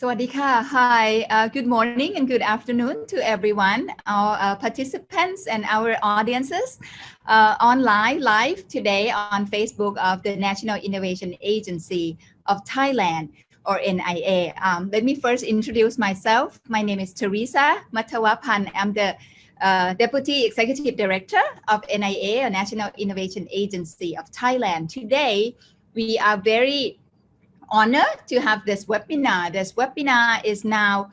Sawadika. Hi, good morning and good afternoon to everyone, our participants and our audiences online live today on Facebook of the National Innovation Agency of Thailand, or NIA. Let me first introduce myself. My name is Teresa Matawapan. I'm the Deputy Executive Director of NIA, or National Innovation Agency of Thailand. Today, we are very honored to have this webinar. This webinar is now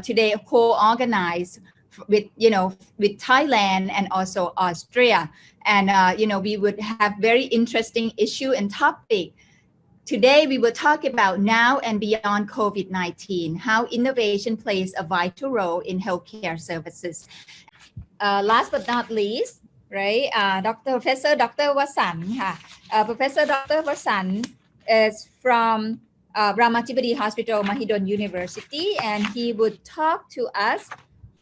today co-organized with Thailand and also Austria, and we would have very interesting issue and topic. Today we will talk about now and beyond COVID-19, how innovation plays a vital role in healthcare services. Last but not least, right, Professor Dr. Vasan, Professor Dr. Vasan is from Ramatibadi Hospital, Mahidol University, and he would talk to us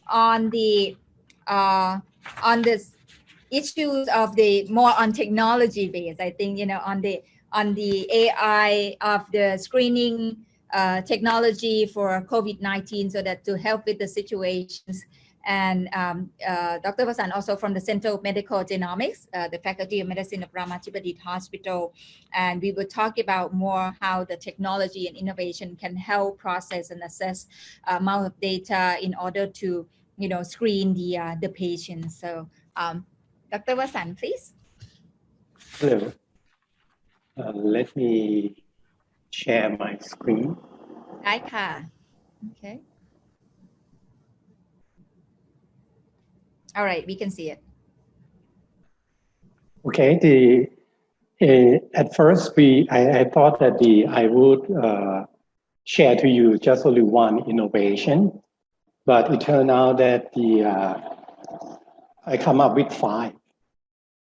on this issues of the more on technology base. I think on the AI of the screening technology for COVID-19, so that to help with the situations. And Dr. Vasan also from the Center of Medical Genomics, the Faculty of Medicine of Ramatibadi Hospital. And we will talk about more how the technology and innovation can help process and assess amount of data in order to, screen the patients. So Dr. Vasan, please. Hello. Let me share my screen. ได้ค่ะ Okay. All right, we can see it. Okay. At first, I thought that I would share to you just only one innovation, but it turned out that I come up with 5,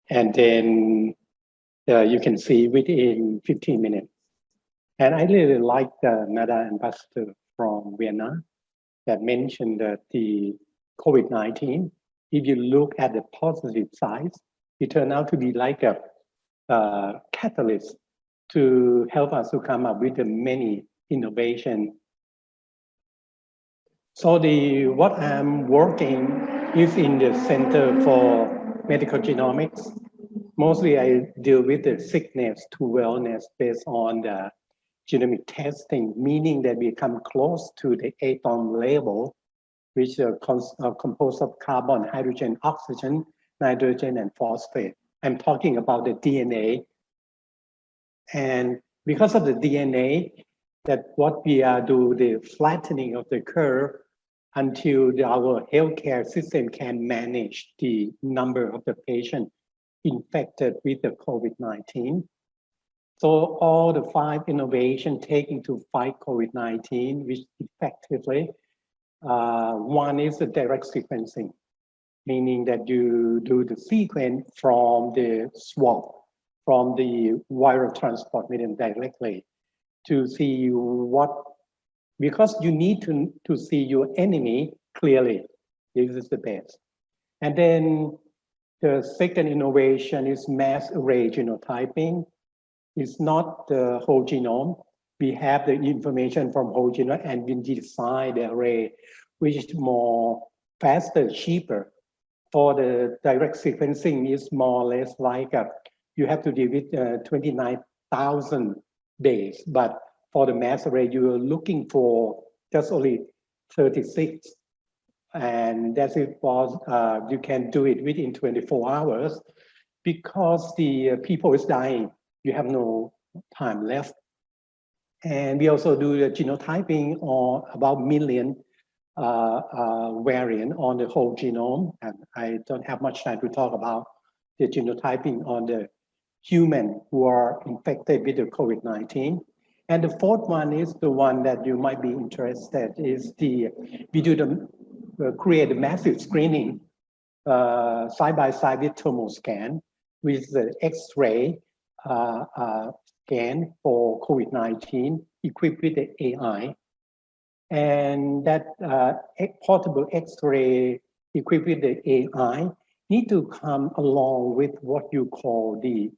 and then you can see within 15 minutes. And I really like another ambassador from Vienna that mentioned that the COVID-19. If you look at the positive side, it turned out to be like a catalyst to help us to come up with many innovation. So what I'm working is in the Center for Medical Genomics. Mostly I deal with the sickness to wellness based on the genomic testing, meaning that we come close to the atom level, which are composed of carbon, hydrogen, oxygen, nitrogen, and phosphate. I'm talking about the DNA. And because of the DNA, that what we are do the flattening of the curve until our healthcare system can manage the number of the patients infected with the COVID-19. So all the 5 innovations taken to fight COVID-19, which effectively one is the direct sequencing, meaning that you do the sequence from the swab, from the viral transport medium directly to see because you need to see your enemy clearly. This is the best. And then the second innovation is mass array genotyping. It's not the whole genome. We have the information from whole genome and we design the array, which is more faster, cheaper. For the direct sequencing is more or less like you have to deal with 29,000 base, but for the mass array, you are looking for just only 36. And that's it was, you can do it within 24 hours because the people is dying. You have no time left. And we also do the genotyping on about million variant on the whole genome. And I don't have much time to talk about the genotyping on the human who are infected with the COVID-19. And the fourth one is the one that you might be interested is we do create a massive screening side by side with thermal scan with the X-ray scan for COVID-19 equipped with the AI. And that portable X-ray equipped with the AI need to come along with what you call the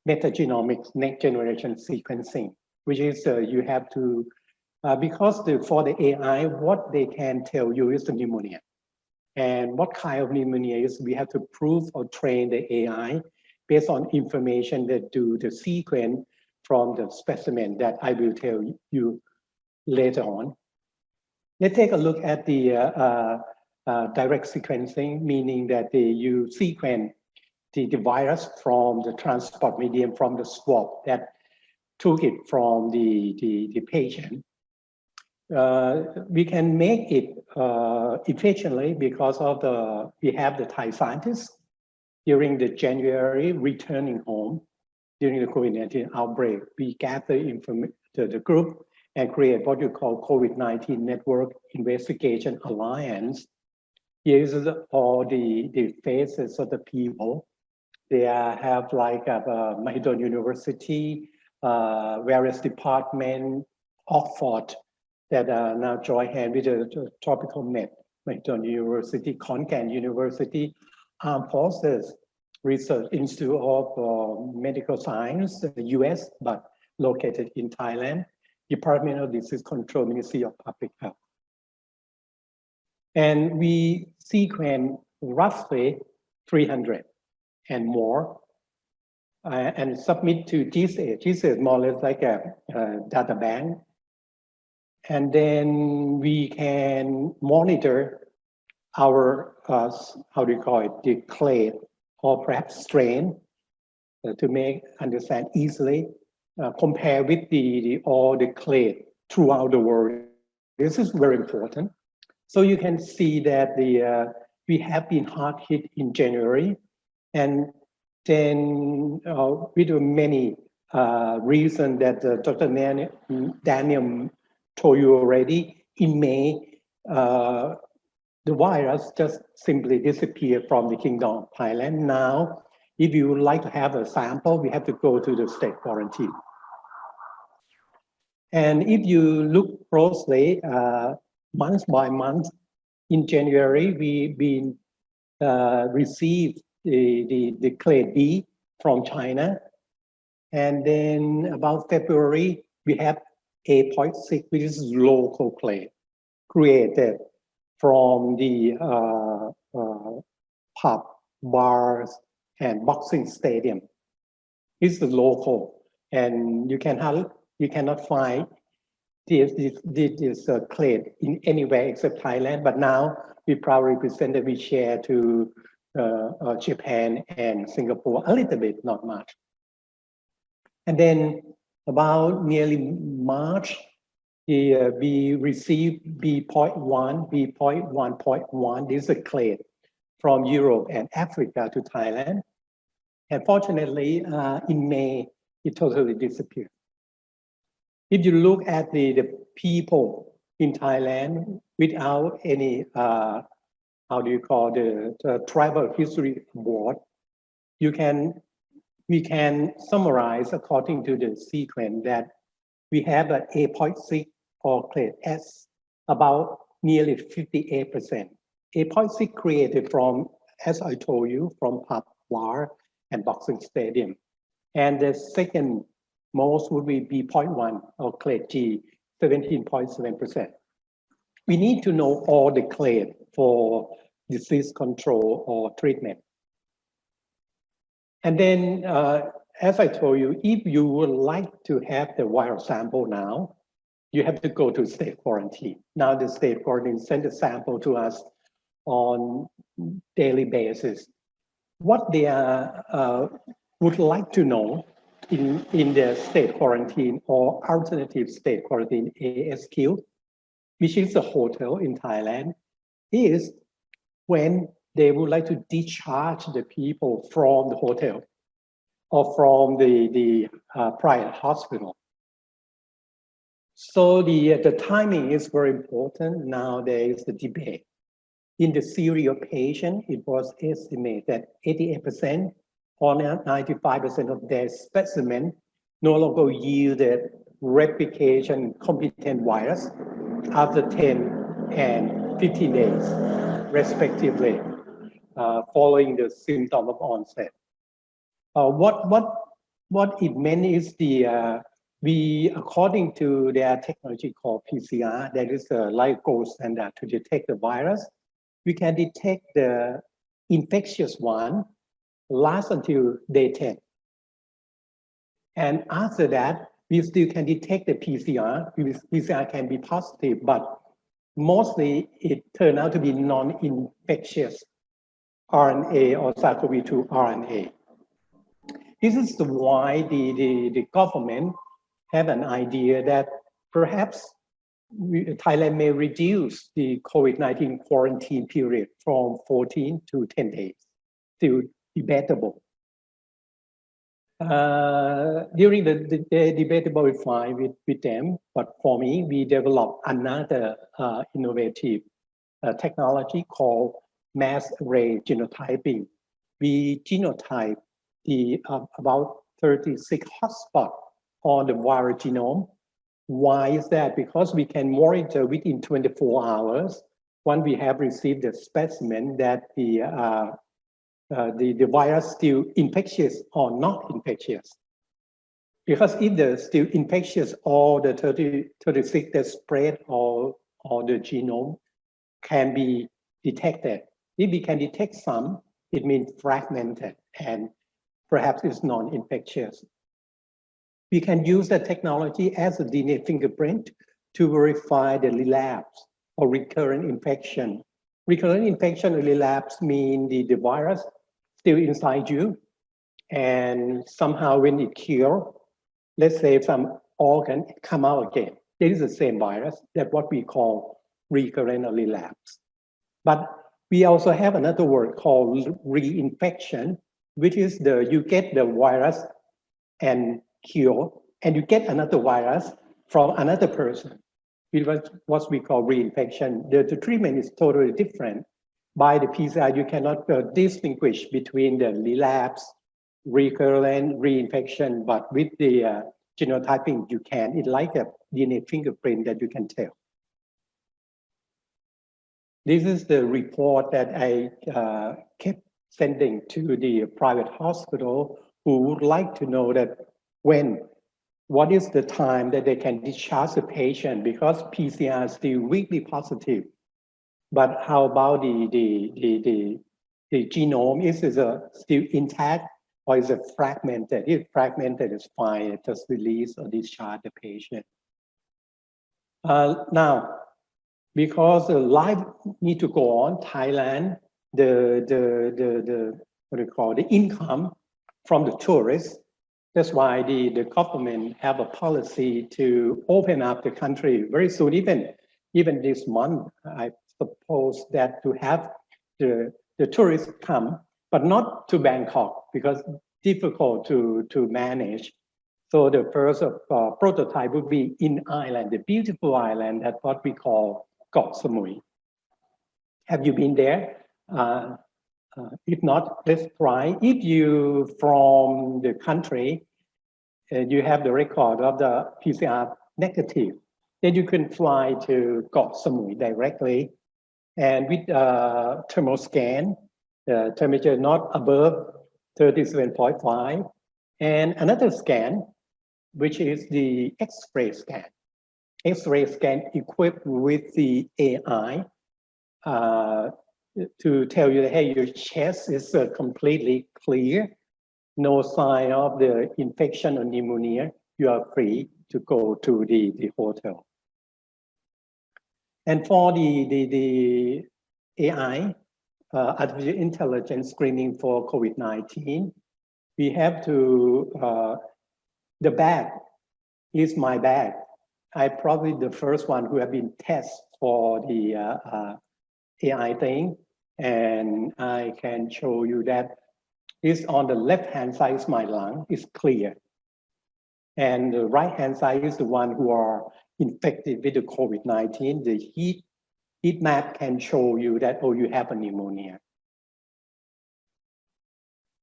metagenomics next generation sequencing, which is you have to because for the AI, what they can tell you is the pneumonia. And what kind of pneumonia is, we have to prove or train the AI based on information that do the sequence from the specimen that I will tell you later on. Let's take a look at the direct sequencing, meaning that you sequence the virus from the transport medium, from the swab that took it from the patient. We can make it efficiently because of we have the Thai scientists during the January returning home during the COVID-19 outbreak. We gather the group and create what you call COVID-19 Network Investigation Alliance. Here is all the faces of the people. They have like Mahidol University, various departments, Oxford, that now join hands with the Tropical Med, Mahidol University, Konkan University, Armed Forces Research Institute of Medical Science, the US, but located in Thailand, Department of Disease Control, Ministry of Public Health. And we sequence roughly 300 and more, and submit to GSA. GSA is more or less like a data bank. And then we can monitor our, how do you call it, the clade or perhaps strain to make understand easily, compare with all the clade throughout the world. This is very important. So you can see that we have been hard hit in January, and then with many reasons that Dr. Daniel told you already, in May, the virus just simply disappeared from the Kingdom of Thailand. Now, if you would like to have a sample, we have to go to the state quarantine. And if you look closely, month by month, in January, we received the clade B from China. And then about February, we have 8.6, which is local clade created from the pub, bars, and boxing stadium. It's the local, and you cannot find this clade in anywhere except Thailand. But now we proudly present that we share to Japan and Singapore a little bit, not much. And then about nearly March, we received B.1, B.1.1. This is a clade from Europe and Africa to Thailand. And fortunately, in May, it totally disappeared. If you look at the people in Thailand without any, how do you call the tribal history board, we can summarize according to the sequence that we have an 8.6 or clade S, about nearly 58%. 8.6 created from, as I told you, from pub, bar, and boxing stadium. And the second most would be B.1 or clade G, 17.7%. We need to know all the clade for disease control or treatment. And then, as I told you, if you would like to have the virus sample now, you have to go to state quarantine. Now the state quarantine send a sample to us on daily basis. What they would like to know in the state quarantine or alternative state quarantine, ASQ, which is a hotel in Thailand, is when they would like to discharge the people from the hotel or from the private hospital. So the timing is very important. Now there is the debate. In the serial patient, it was estimated that 88% or 95% of their specimen no longer yielded replication competent virus after 10 and 15 days, respectively, following the symptom of onset. What it meant is the according to their technology called PCR, that is like gold standard to detect the virus, we can detect the infectious one last until day 10. And after that, we still can detect the PCR. PCR can be positive, but mostly it turned out to be non-infectious RNA or SARS-CoV-2 RNA. This is why the government have an idea that perhaps Thailand may reduce the COVID-19 quarantine period from 14 to 10 days. Still debatable. During the debatable fine with them, but for me, we developed another innovative technology called mass array genotyping. We genotype the about 36 hotspots on the viral genome. Why is that? Because we can monitor within 24 hours once we have received the specimen that the virus still infectious or not infectious. Because if they're still infectious, all the 36 that spread or the genome can be detected. If we can detect some, it means fragmented and perhaps it's non-infectious. We can use the technology as a DNA fingerprint to verify the relapse or recurrent infection. Recurrent infection or relapse mean the virus still inside you, and somehow when it cures, let's say some organ come out again. It is the same virus. That's what we call recurrent or relapse. But we also have another word called reinfection, which is you get the virus and cure, and you get another virus from another person. It was what we call reinfection. The treatment is totally different. By the PCR, you cannot distinguish between the relapse, recurrent, reinfection, but with the genotyping, you can. It's like a DNA fingerprint that you can tell. This is the report that I kept sending to the private hospital who would like to know that what is the time that they can discharge the patient, because PCR is still weakly positive. But how about the genome? Is it still intact or is it fragmented? If fragmented, it's fine. Just release or discharge the patient. Now, because the life need to go on, Thailand, the income from the tourists. That's why the government have a policy to open up the country very soon. Even this month, I suppose that to have the tourists come, but not to Bangkok because difficult to manage. So the first prototype would be in Ireland, the beautiful island, that's what we call Koh Samui. Have you been there? If not, let's try. If you from the country, you have the record of the PCR negative, then you can fly to Koh Samui directly. And with thermal scan, the temperature not above 37.5. And another scan, which is the X-ray scan. X-ray scan equipped with the AI to tell you that, hey, your chest is completely clear, no sign of the infection or pneumonia, you are free to go to the hotel. And for the AI, artificial intelligence screening for COVID-19, we have to, the bag is my bag. I'm probably the first one who have been tested for the AI thing. And I can show you that is on the left-hand side is my lung, is clear. And the right-hand side is the one who are infected with the COVID-19. The heat map can show you that, oh, you have a pneumonia.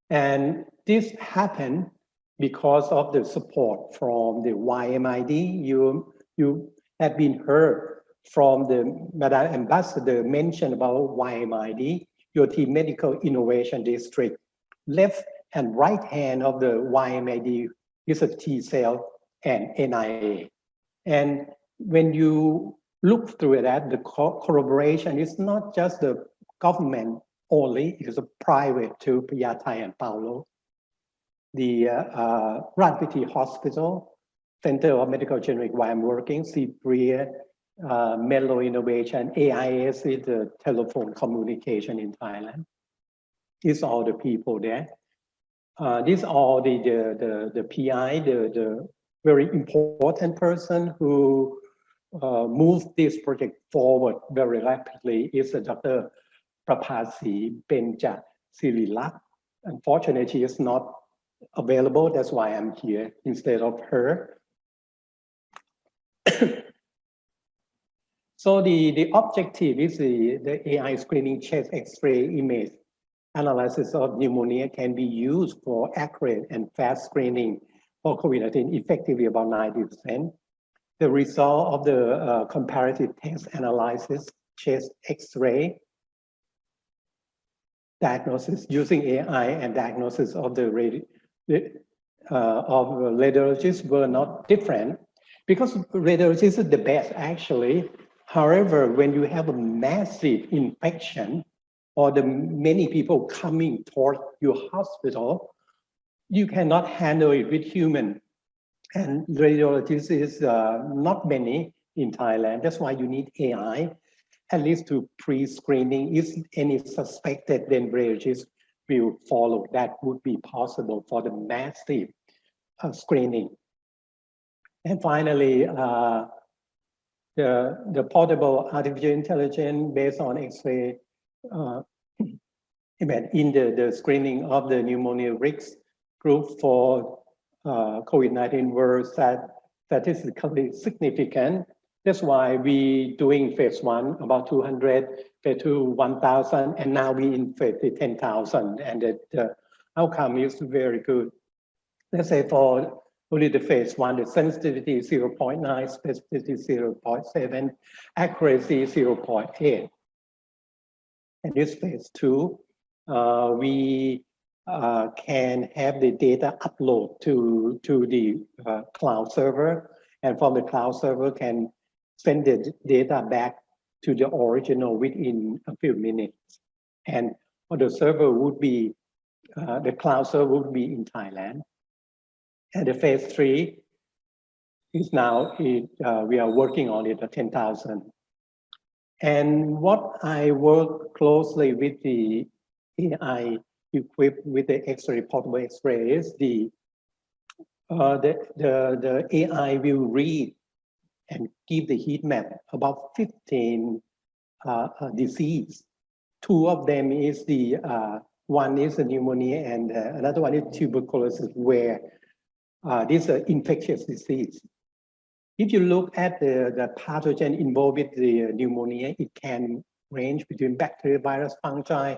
And this happened because of the support from the YMID. You have been heard from the Madam Ambassador mentioned about YMID, your team Medical Innovation District. Left and right hand of the YMID is a T cell and NIA. And when you look through that, the collaboration is not just the government only, it is a private too, Payatai and Paulo. The Radpiti Hospital, Center of Medical Genomics, where I'm working, CPRIA, Melo Innovation, AIS is the telephone communication in Thailand. These are all the people there. These are the PI, the very important person who moved this project forward very rapidly is Dr. Prapasi Benja Sirilak. Unfortunately, she is not available. That's why I'm here instead of her. So the objective is the AI screening chest X-ray image analysis of pneumonia can be used for accurate and fast screening for COVID-19, effectively about 90%. The result of the comparative test analysis, chest X-ray, diagnosis using AI and diagnosis of the radiologists were not different because radiologists are the best actually. However, when you have a massive infection or the many people coming toward your hospital, you cannot handle it with human. And radiologists is not many in Thailand. That's why you need AI, at least to pre-screening. If any suspected, then radiologists will follow. That would be possible for the massive screening. And finally, the portable artificial intelligence based on X-ray in the screening of the pneumonia risk group for COVID-19 were statistically significant. That's why we doing phase 1 about 200, phase 2 1,000, and now we in phase 10,000, and the outcome is very good. Let's say for only the phase 1, the sensitivity is 0.9, specificity 0.7, accuracy 0.8. And this phase 2, we can have the data upload to the cloud server, and from the cloud server can send the data back to the original within a few minutes. And the server would be, the cloud server would be in Thailand. And the phase 3 is now, we are working on it at 10,000. And what I work closely with the AI equipped with the X-ray, portable X-ray is the AI will read and give the heat map about 15 disease. 2 of them is the, one is the pneumonia and another one is tuberculosis, where this is an infectious disease. If you look at the pathogen involved with the pneumonia, it can range between bacteria, virus, fungi,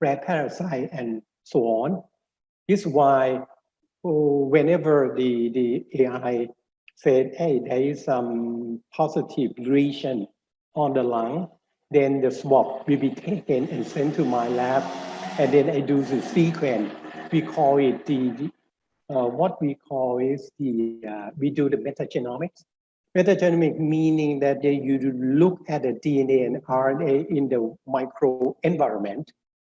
rat parasite, and so on. This is why whenever the AI said, hey, there is some positive lesion on the lung, then the swab will be taken and sent to my lab, and then I do the sequence. We call it what we call is we do the metagenomics. Metagenomics meaning that you look at the DNA and RNA in the microenvironment,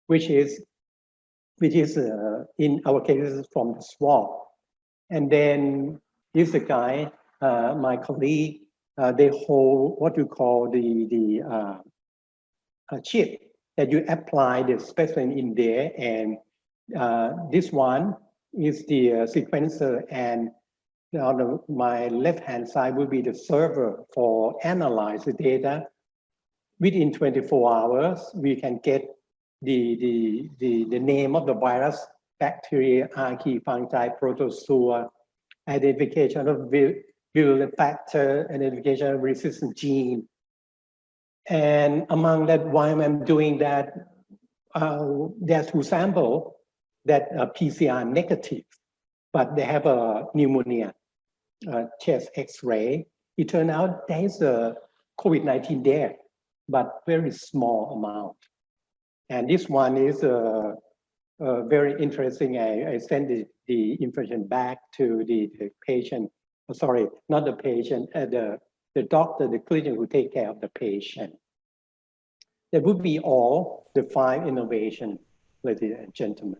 which is in our cases from the swab. And then this guy, my colleague, they hold what you call the chip that you apply the specimen in there, and this one is the sequencer, and on my left-hand side will be the server for analyze the data. Within 24 hours, we can get the name of the virus, bacteria, archaea, fungi, protozoa, identification of virulent factor, identification of resistant gene. And among that, while I'm doing that, there are 2 samples that are PCR negative, but they have a pneumonia chest X-ray. It turned out there's a COVID-19 there, but very small amount. And this one is very interesting. I sent the information back to the patient sorry, not the patient, the doctor, the clinician who take care of the patient. That would be all the 5 innovations, ladies and gentlemen.